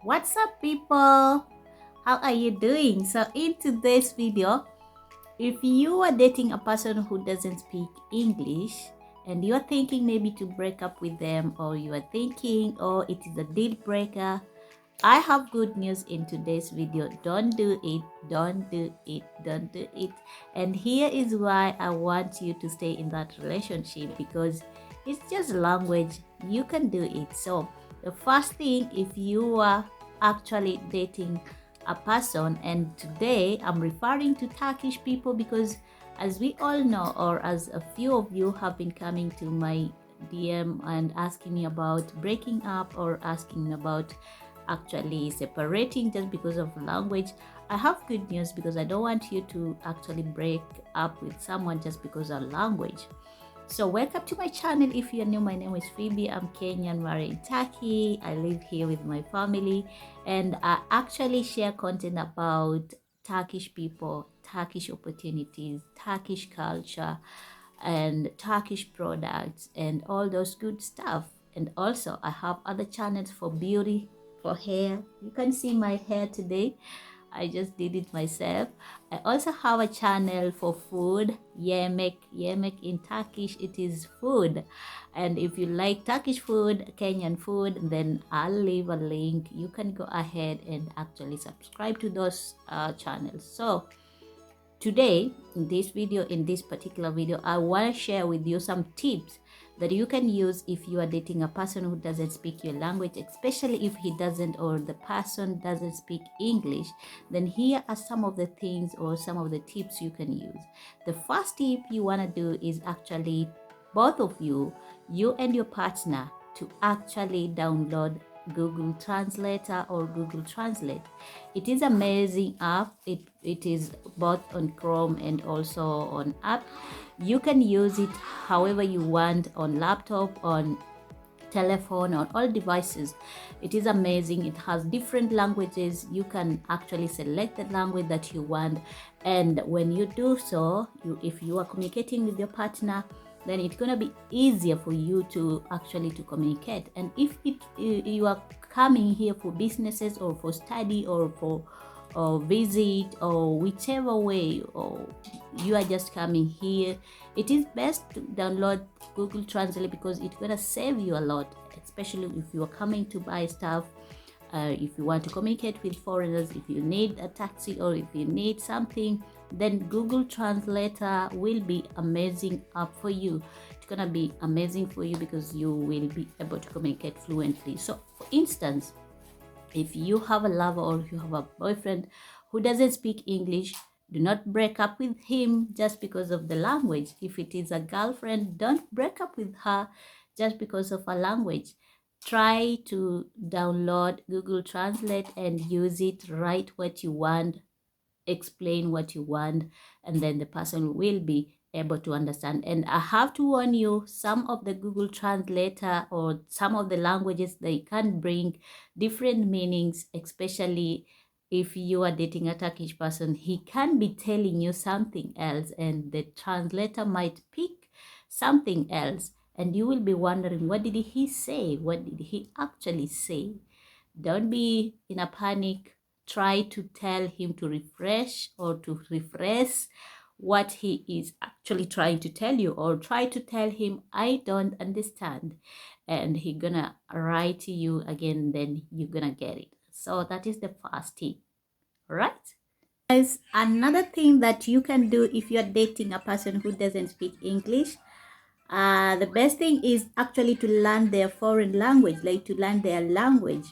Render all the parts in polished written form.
What's up, people? How are you doing? So in today's video, if you are dating a person who doesn't speak English and you're thinking maybe to break up with them, or you are thinking, oh, it is a deal breaker, I have good news in today's video. Don't do it, don't do it, don't do it. And here is why I want you to stay in that relationship, because it's just language. You can do it. So the first thing, if you are actually dating a person, and today I'm referring to Turkish people, because as we all know, or as a few of you have been coming to my DM and asking me about breaking up, or asking about actually separating just because of language, I have good news, because I don't want you to actually break up with someone just because of language. So welcome to my channel. If you're new, my name is Phoebe. I'm Kenyan, married in Turkey. I live here with my family, and I actually share content about Turkish people, Turkish opportunities, Turkish culture, and Turkish products, and all those good stuff. And also I have other channels for beauty, for hair. You can see my hair today. I just did it myself. I also have a channel for food, yemek. Yemek in Turkish, it is food. And if you like Turkish food, Kenyan food, then I'll leave a link. You can go ahead and actually subscribe to those channels. So today, in this particular video, I want to share with you some tips that you can use if you are dating a person who doesn't speak your language, especially if he doesn't, or the person doesn't speak English. Then here are some of the things, or some of the tips you can use. The first tip you want to do is actually both of you and your partner, to actually download Google Translator or Google Translate. It is amazing app. It is both on Chrome and also on app. You can use it however you want, on laptop, on telephone, on all devices. It is amazing. It has different languages. You can actually select the language that you want, and when you do so, if you are communicating with your partner, then it's gonna be easier for you to actually to communicate. And if you are coming here for businesses, or for study, or for or visit, or whichever way, or you are just coming here, it is best to download Google Translate, because it's gonna save you a lot, especially if you are coming to buy stuff. If you want to communicate with foreigners, if you need a taxi, or if you need something, then Google Translator will be amazing app for you. It's gonna be amazing for you, because you will be able to communicate fluently. So for instance, if you have a lover, or if you have a boyfriend who doesn't speak English, do not break up with him just because of the language. If it is a girlfriend, don't break up with her just because of a language. Try to download Google Translate and use it. Write what you want, explain what you want, and then the person will be able to understand. And I have to warn you, some of the Google Translator, or some of the languages, they can bring different meanings, especially if you are dating a Turkish person. He can be telling you something else, and the translator might pick something else, and you will be wondering, what did he say? What did he actually say? Don't be in a panic. Try to tell him to refresh, or to refresh what he is actually trying to tell you, or try to tell him, I don't understand, and he gonna write to you again, then you're gonna get it. So that is the first tip. All right, guys, another thing that you can do if you're dating a person who doesn't speak English, the best thing is actually to learn their foreign language, like to learn their language.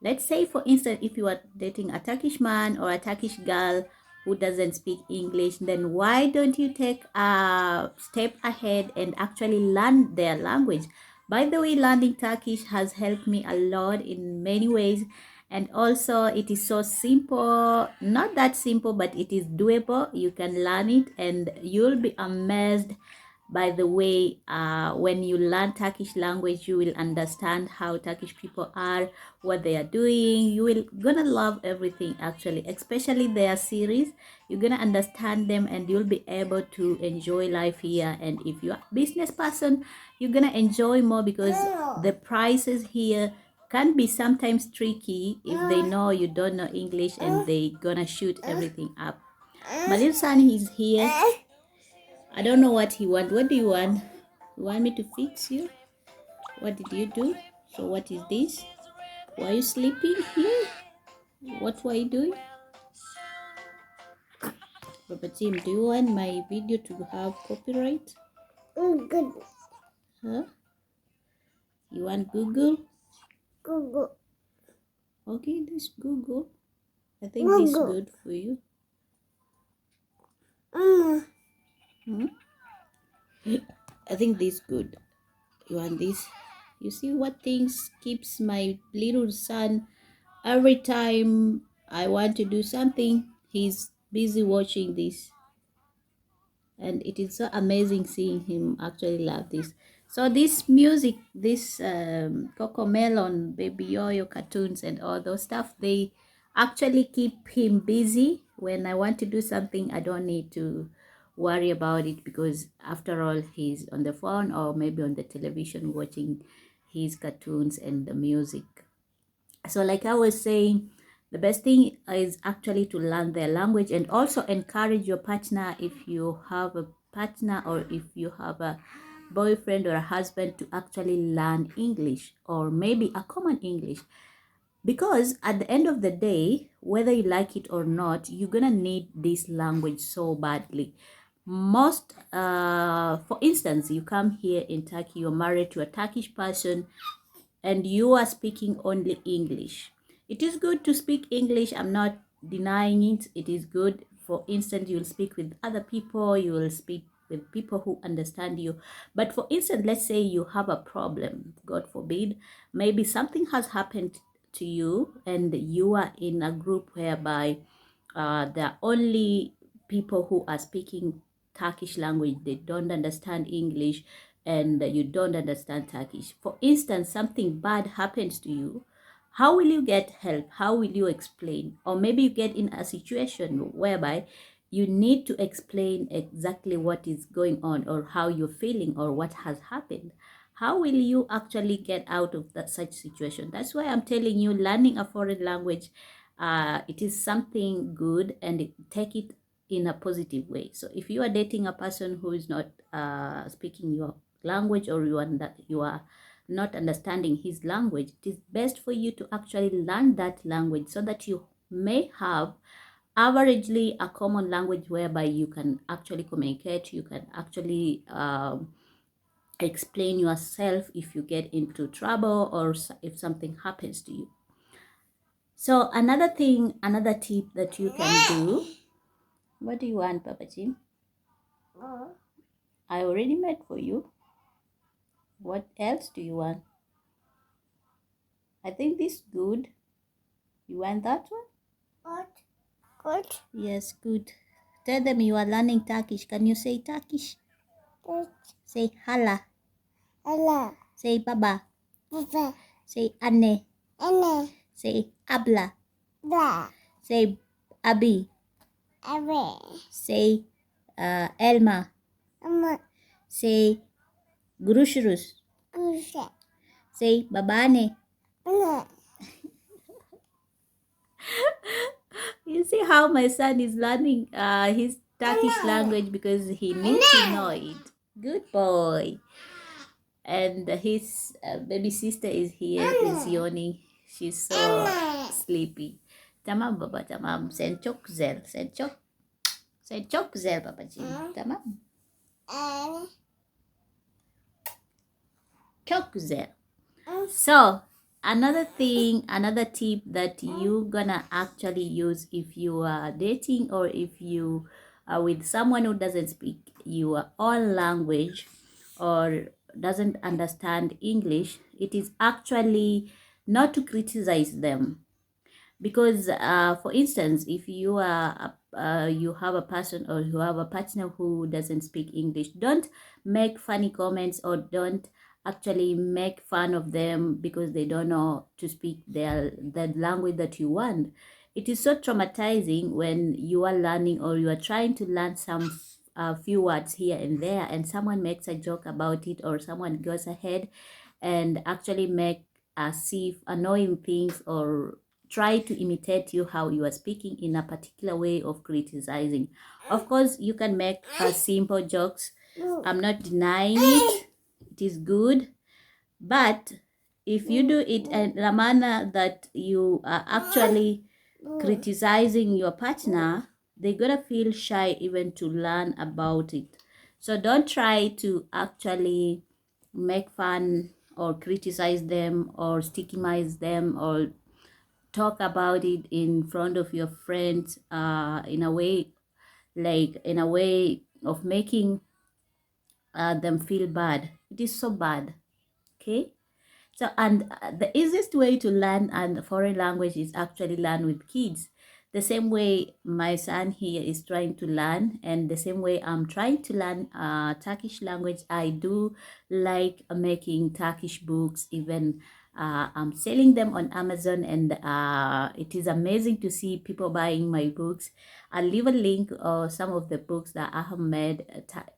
Let's say, for instance, if you are dating a Turkish man or a Turkish girl who doesn't speak English, then why don't you take a step ahead and actually learn their language? By the way, learning Turkish has helped me a lot in many ways. And also, it is so simple, not that simple, but it is doable. You can learn it, and you'll be amazed. By the way, when you learn Turkish language, you will understand how Turkish people are, what they are doing. You will gonna love everything, actually, especially their series. You're gonna understand them, and you'll be able to enjoy life here. And if you're a business person, you're gonna enjoy more, because the prices here can be sometimes tricky if they know you don't know English and they gonna shoot everything up. My little son is here. I don't know what he want. What do you want? You want me to fix you? What did you do? So what is this? Why are you sleeping here? What were you doing? Papa Jim, do you want my video to have copyright? Good. Huh? You want Google? Google. Okay, this Google. I think Google. This is good for you. Hmm? I think this good. You want this? You see what things keeps my little son every time I want to do something, he's busy watching this. And it is so amazing seeing him actually love this. So this music, this Coco Melon, Baby Yoyo cartoons and all those stuff, they actually keep him busy. When I want to do something, I don't need to worry about it, because after all, he's on the phone or maybe on the television watching his cartoons and the music. So like I was saying, the best thing is actually to learn their language, and also encourage your partner, if you have a partner or if you have a boyfriend or a husband, to actually learn English, or maybe a common English, because at the end of the day, whether you like it or not, you're gonna need this language so badly. For instance, you come here in Turkey, you're married to a Turkish person, and you are speaking only English. It is good to speak English. I'm not denying it. It is good. For instance, you'll speak with other people, you will speak with people who understand you. But for instance, let's say you have a problem, God forbid, maybe something has happened to you, and you are in a group whereby there are only people who are speaking Turkish language. They don't understand English, and you don't understand Turkish. For instance, something bad happens to you. How will you get help? How will you explain? Or maybe you get in a situation whereby you need to explain exactly what is going on, or how you're feeling, or what has happened. How will you actually get out of that such situation? That's why I'm telling you, learning a foreign language, it is something good, and take it in a positive way. So if you are dating a person who is not speaking your language, or you are not understanding his language, it is best for you to actually learn that language, so that you may have averagely a common language whereby you can actually communicate, you can actually explain yourself if you get into trouble, or if something happens to you. So another tip that you can do. What do you want, Papa Jim? I already made for you. What else do you want? I think this is good. You want that one? Good. Good? Yes, good. Tell them you are learning Turkish. Can you say Turkish? Good. Say hala. Hala. Say baba. Baba. Say anne. Anne. Say abla. Bla. Say abi. Abi. Say Elma. Elma. Say Görüşürüz. Görüşürüz. Say babane. Baba. You see how my son is learning his Turkish language, because he needs to know it. Good boy. And his baby sister is here, is yawning. She's so sleepy. Tamam baba, tamam. Sen çok güzel. Sen çok güzel babacığım. Tamam. Çok güzel. So another tip that you gonna actually use if you are dating, or if you are with someone who doesn't speak your own language, or doesn't understand English, it is actually not to criticize them. Because for instance, if you are you have a person, or you have a partner who doesn't speak English, don't make funny comments, or don't actually make fun of them because they don't know to speak the language that you want. It is so traumatizing when you are learning, or you are trying to learn some few words here and there, and someone makes a joke about it, or someone goes ahead and actually make see annoying things or try to imitate you how you are speaking in a particular way of criticizing. Of course, you can make simple jokes. I'm not denying it. It is good. But if you do it in a manner that you are actually criticizing your partner, they're gonna feel shy even to learn about it. So don't try to actually make fun or criticize them or stigmatize them or talk about it in front of your friends in a way, like in a way of making them feel bad. It is so bad. Okay. So, and the easiest way to learn a foreign language is actually learn with kids. The same way my son here is trying to learn, and the same way I'm trying to learn Turkish language. I do like making Turkish books. Even I'm selling them on Amazon, and it is amazing to see people buying my books. I'll leave a link of some of the books that I have made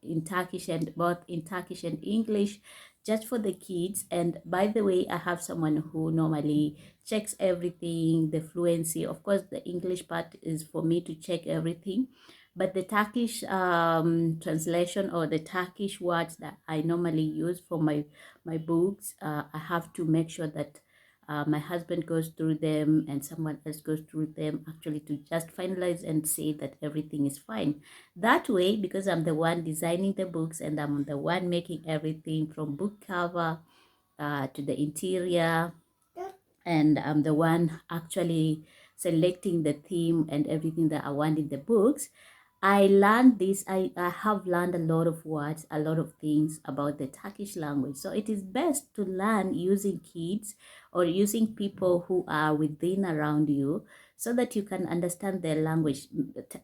in Turkish, and both in Turkish and English, just for the kids. And by the way, I have someone who normally checks everything, the fluency. Of course, the English part is for me to check everything, but the Turkish translation or the Turkish words that I normally use for my books, I have to make sure that my husband goes through them and someone else goes through them, actually, to just finalize and say that everything is fine. That way, because I'm the one designing the books and I'm the one making everything from book cover to the interior, and I'm the one actually selecting the theme and everything that I want in the books. I learned this. I have learned a lot of words, a lot of things about the Turkish language. So it is best to learn using kids or using people who are within around you so that you can understand their language.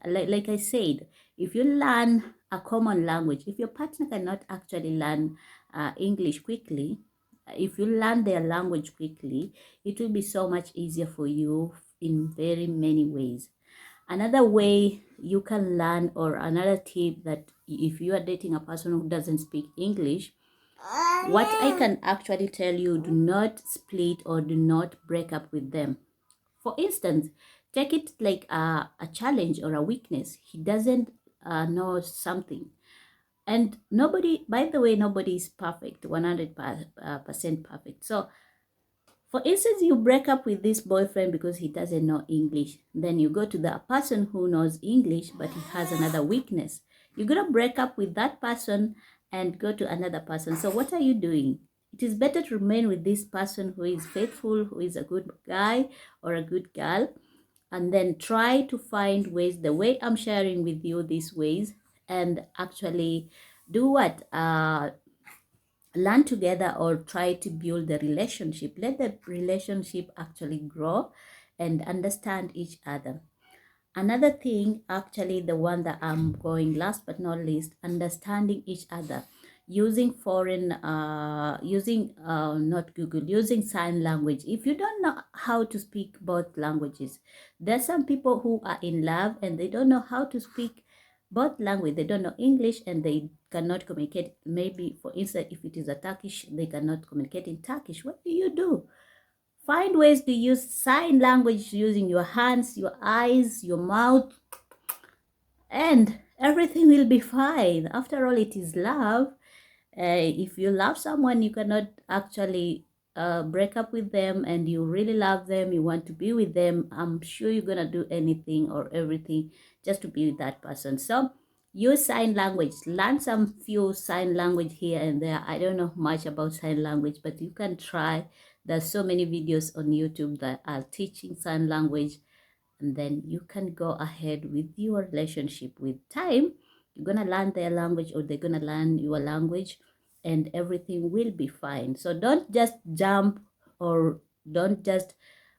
Like I said, if you learn a common language, if your partner cannot actually learn English quickly, if you learn their language quickly, it will be so much easier for you in very many ways. Another way you can learn, or another tip, that if you are dating a person who doesn't speak English, what I can actually tell you, do not split or do not break up with them. For instance, take it like a challenge or a weakness. He doesn't know something. And nobody, by the way, nobody is perfect, 100% perfect. So for instance, you break up with this boyfriend because he doesn't know English. Then you go to the person who knows English, but he has another weakness. You're going to break up with that person and go to another person. So what are you doing? It is better to remain with this person who is faithful, who is a good guy or a good girl, and then try to find ways, the way I'm sharing with you these ways, and actually do what? Learn together or try to build the relationship. Let the relationship actually grow and understand each other. Another thing, actually, the one that I'm going last but not least, understanding each other. Using not Google, using sign language. If you don't know how to speak both languages, there's some people who are in love and they don't know how to speak both language. They don't know English and they cannot communicate. Maybe, for instance, if it is a Turkish, they cannot communicate in Turkish. What do? Find ways to use sign language using your hands, your eyes, your mouth, and everything will be fine. After all, it is love. If you love someone, you cannot actually break up with them, and you really love them, you want to be with them. I'm sure you're gonna do anything or everything just to be with that person. So use sign language. Learn some few sign language here and there. I don't know much about sign language, but you can try. There's so many videos on YouTube that are teaching sign language, and then you can go ahead with your relationship. With time, you're gonna learn their language or they're gonna learn your language, and everything will be fine. So don't just jump, or don't just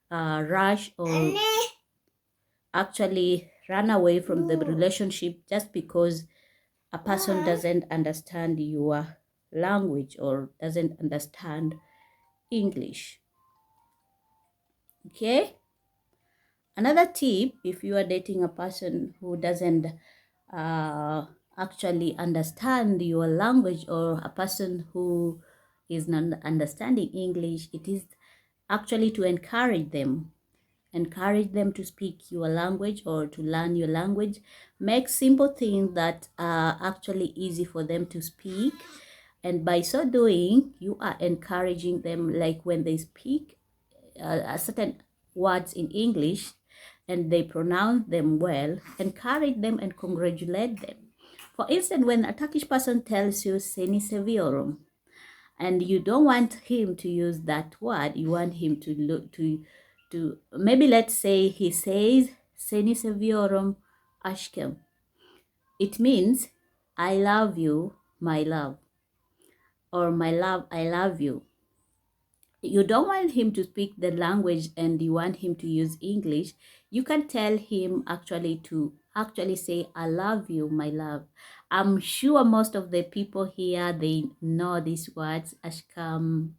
rush or actually run away from the relationship just because a person doesn't understand your language or doesn't understand English. Okay. Another tip, if you are dating a person who doesn't uh, actually understand your language, or a person who is not understanding English, it is actually to encourage them to speak your language or to learn your language. Make simple things that are actually easy for them to speak, and by so doing you are encouraging them. Like when they speak a certain words in English and they pronounce them well, encourage them and congratulate them. For instance, when a Turkish person tells you seni seviyorum, and you don't want him to use that word, you want him to look to maybe, let's say he says seni seviyorum aşkım. It means I love you, my love, or my love, I love you. You don't want him to speak the language and you want him to use English. You can tell him actually to actually say I love you, my love. I'm sure most of the people here, they know these words, ashkam,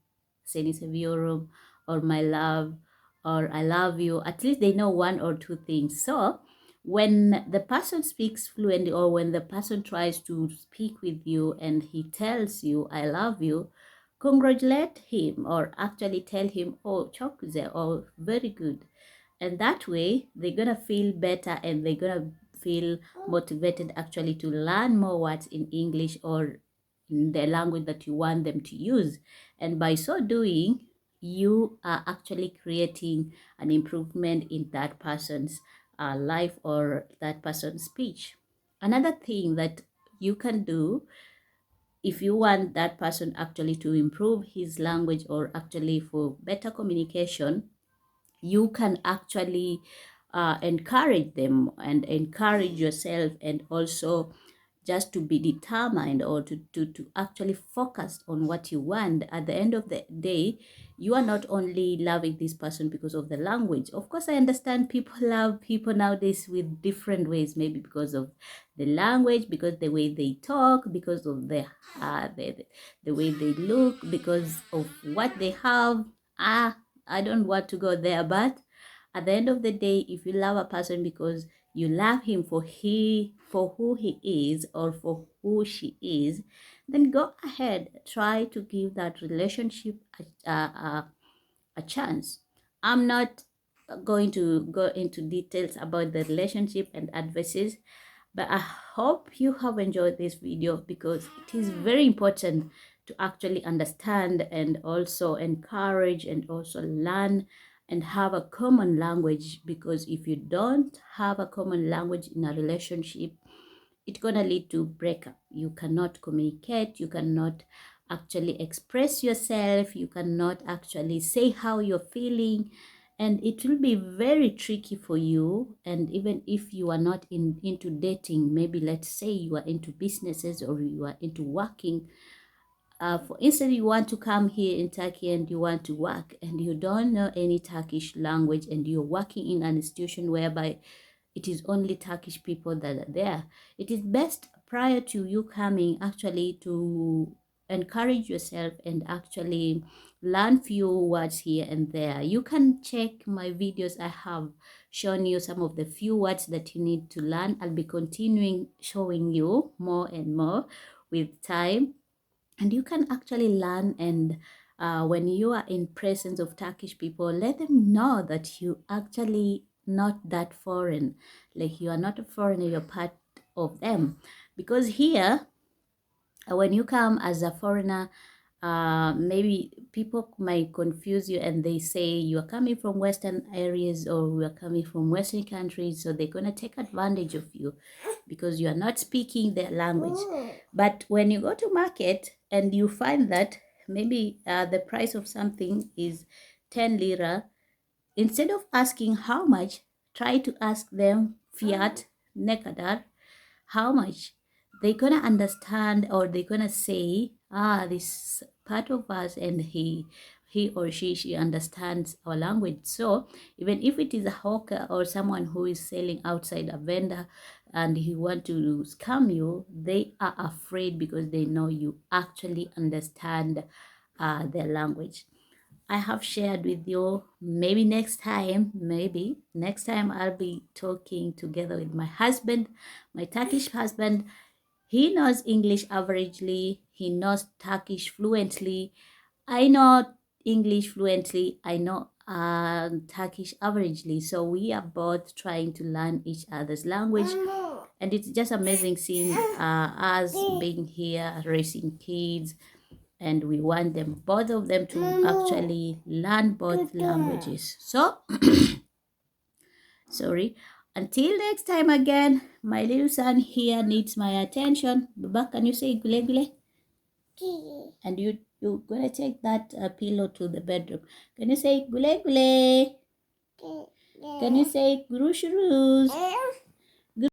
seni seviyorum, or my love, or I love you. At least they know one or two things. So when the person speaks fluently, or when the person tries to speak with you and he tells you I love you, congratulate him or actually tell him, oh, chokuze, oh, very good. And that way they're gonna feel better and they're gonna feel motivated actually to learn more words in English or in the language that you want them to use. And by so doing, you are actually creating an improvement in that person's life or that person's speech. Another thing that you can do if you want that person actually to improve his language or actually for better communication, you can actually encourage them and encourage yourself, and also just to be determined or to actually focus on what you want. At the end of the day, you are not only loving this person because of the language. Of course, I understand people love people nowadays with different ways, maybe because of the language, because the way they talk, because of the way they look, because of what they have. I don't want to go there, but at the end of the day, if you love a person because you love him for who he is or for who she is, then go ahead, try to give that relationship a chance. I'm not going to go into details about the relationship and advices, but I hope you have enjoyed this video because it is very important to actually understand and also encourage and also learn and have a common language, because if you don't have a common language in a relationship, it's gonna lead to breakup. You cannot communicate, you cannot actually express yourself, you cannot actually say how you're feeling, and it will be very tricky for you. And even if you are not into dating, maybe let's say you are into businesses or you are into working, for instance, you want to come here in Turkey and you want to work and you don't know any Turkish language and you're working in an institution whereby it is only Turkish people that are there. It is best prior to you coming actually to encourage yourself and actually learn few words here and there. You can check my videos. I have shown you some of the few words that you need to learn. I'll be continuing showing you more and more with time, and you can actually learn. And when you are in presence of Turkish people, let them know that you actually not that foreign, like you are not a foreigner, you're part of them. Because here when you come as a foreigner, maybe people might confuse you and they say you are coming from Western areas or we are coming from Western countries, so they're going to take advantage of you because you are not speaking their language. But when you go to market and you find that maybe the price of something is 10 lira, instead of asking how much, try to ask them fiat nekadar, how much. They're gonna understand, or they're gonna say, this part of us, and he or she understands our language. So even if it is a hawker or someone who is selling outside, a vendor, and he want to scam you, they are afraid because they know you actually understand their language. I have shared with you. Maybe next time I'll be talking together with my husband, my Turkish husband. He knows English averagely, he knows Turkish fluently. I know English fluently. I know Turkish averagely. So we are both trying to learn each other's language. And it's just amazing seeing us being here, raising kids. And we want them, both of them, to actually learn both languages. So, sorry. Until next time again, my little son here needs my attention. Baba, can you say gule gule? And you're gonna take that pillow to the bedroom. Can you say gule gule? Can you say guru shurus?